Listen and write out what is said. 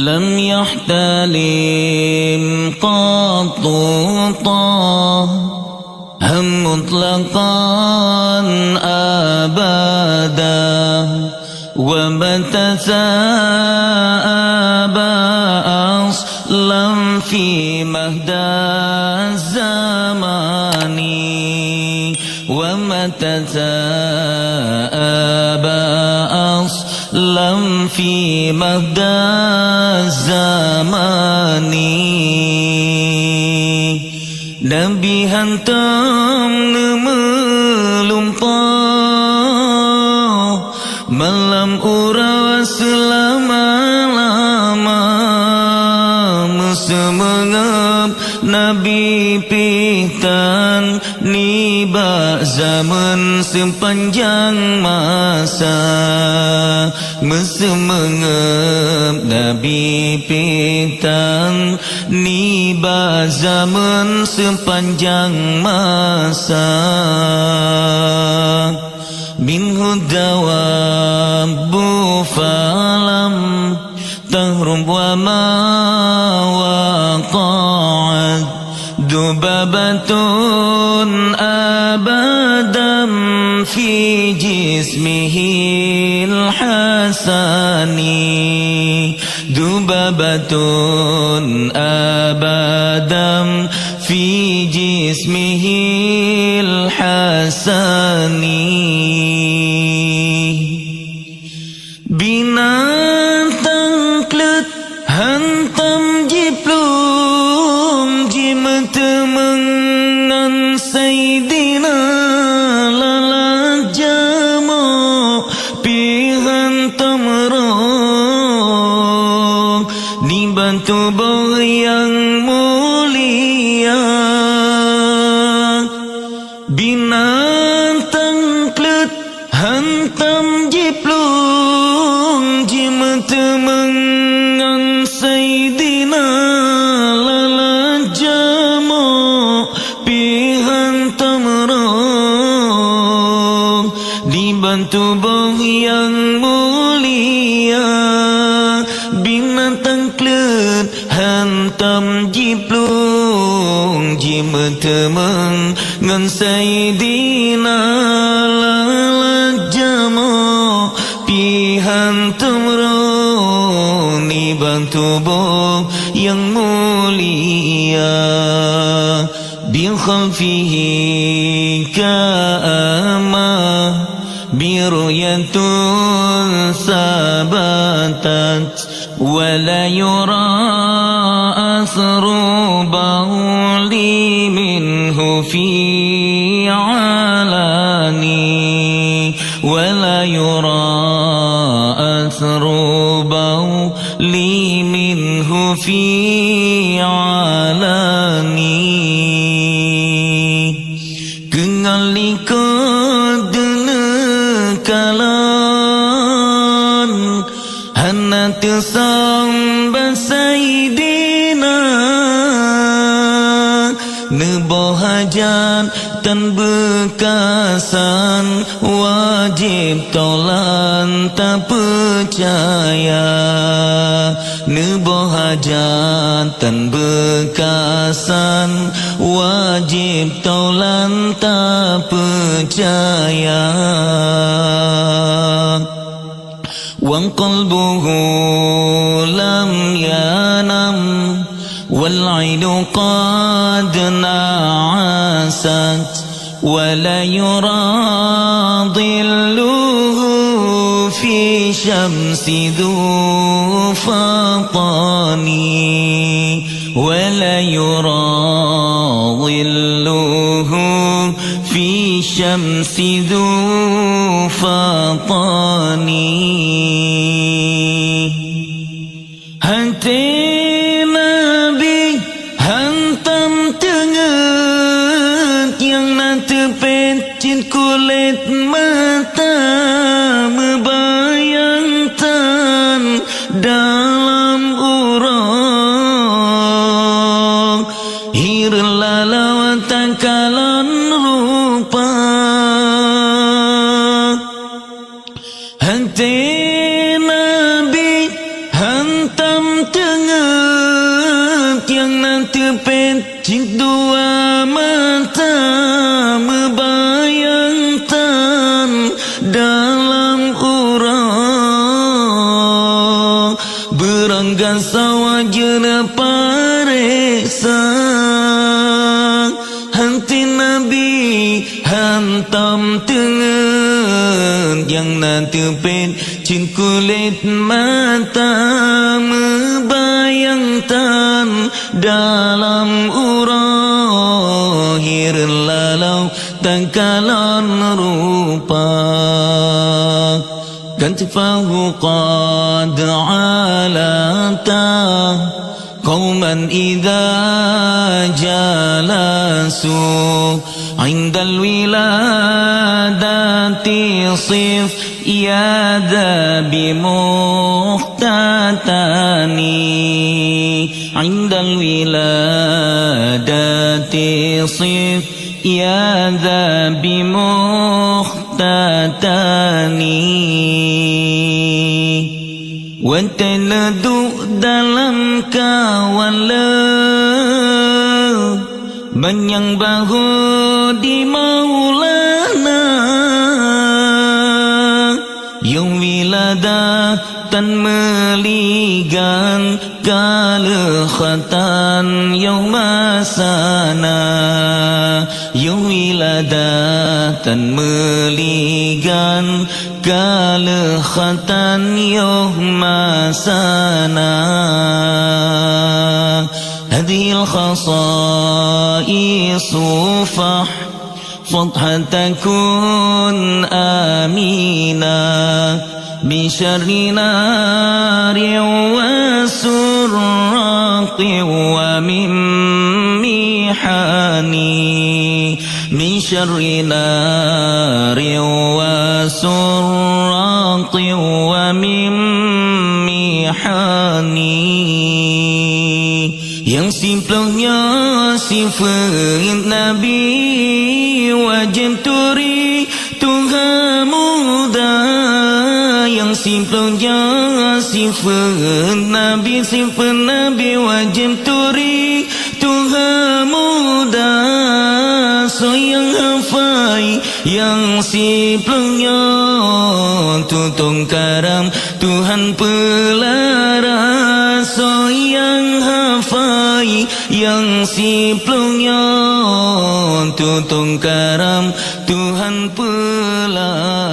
لم يحتلم قط طه هم مطلقا أبدا ومتى أبى أصلا في مهدى الزمان ومتى أبى أصلا في مهدى الزمان Nabi hantam melumpah malam ura selama-lama Musemengap Nabi pihtan niba zaman sepanjang masa Musemengap Nabi pihtan niba zaman sepanjang masa Minhu dawabu falam tahrum wa ma waqa'ad dubabatun abadam fi jismihi al-hasani dubabatun abadam fi jismihi al-hasani binatang klet hantam jiplum jimat mengan sayyidina lala jamo pihantam roh dibantu bau yang mulia binatang klet hantam jiplung jimat mengan sayyidina lala jamo pihantam roh dibantu bau yang mulia binatang klet hantam jiplung jimat mengan sayyidina lala jamo pihantam roh dibantu bau yang mulia bikhalfihi ka'ama biruyatun sabatat wala yura asru bawli minhu fi alani wala yura asru bawli minhu fi alani kengalikod nekalan hanat samba sayyidina nebohajan tan bekasan wajib tolan tak percaya nebohajan tan bekasan wajib tolan tak percaya wang qalbuhu lam yanam والعين قد نعست ولا يرى ظله في شمس ذو فطان ولا يرى ظله في شمس ذو فطان kulit mata membayangkan dalam urang hirlalau tangkalan rupa hati Nabi hantar tengah yang nanti pencik dua mata membayangkan dalam urang beranggan sawajana pareksa hanti Nabi hantam tengen yang nanti pencik kulit mata membayangkan dalam urang hirun lalau tangkalan rupa gantifahu qad alata qauman idza jalasu indal wiladati sif yada bimuhtatani indal wiladati sif yada bimuhtatani Wantanadu dalam kawala Banyang bahu di maulana Yang wilada tan meligan Kalekhatan yang masana Yang wilada tan meligan Kalekhatan yang masana Hadhil khasaisu فضحا تكون آمينا من شر نار وسراق ومن محان من شر نار وسراق ومن محان yang simplenya sifat Nabi wajib turi Tuhan muda yang simplenya sifat Nabi wajib turi Tuhan muda so yang hafai yang simplenya tutung karam Tuhan pelara so yang hafai yang simplenya tutung karam Tuhan pelara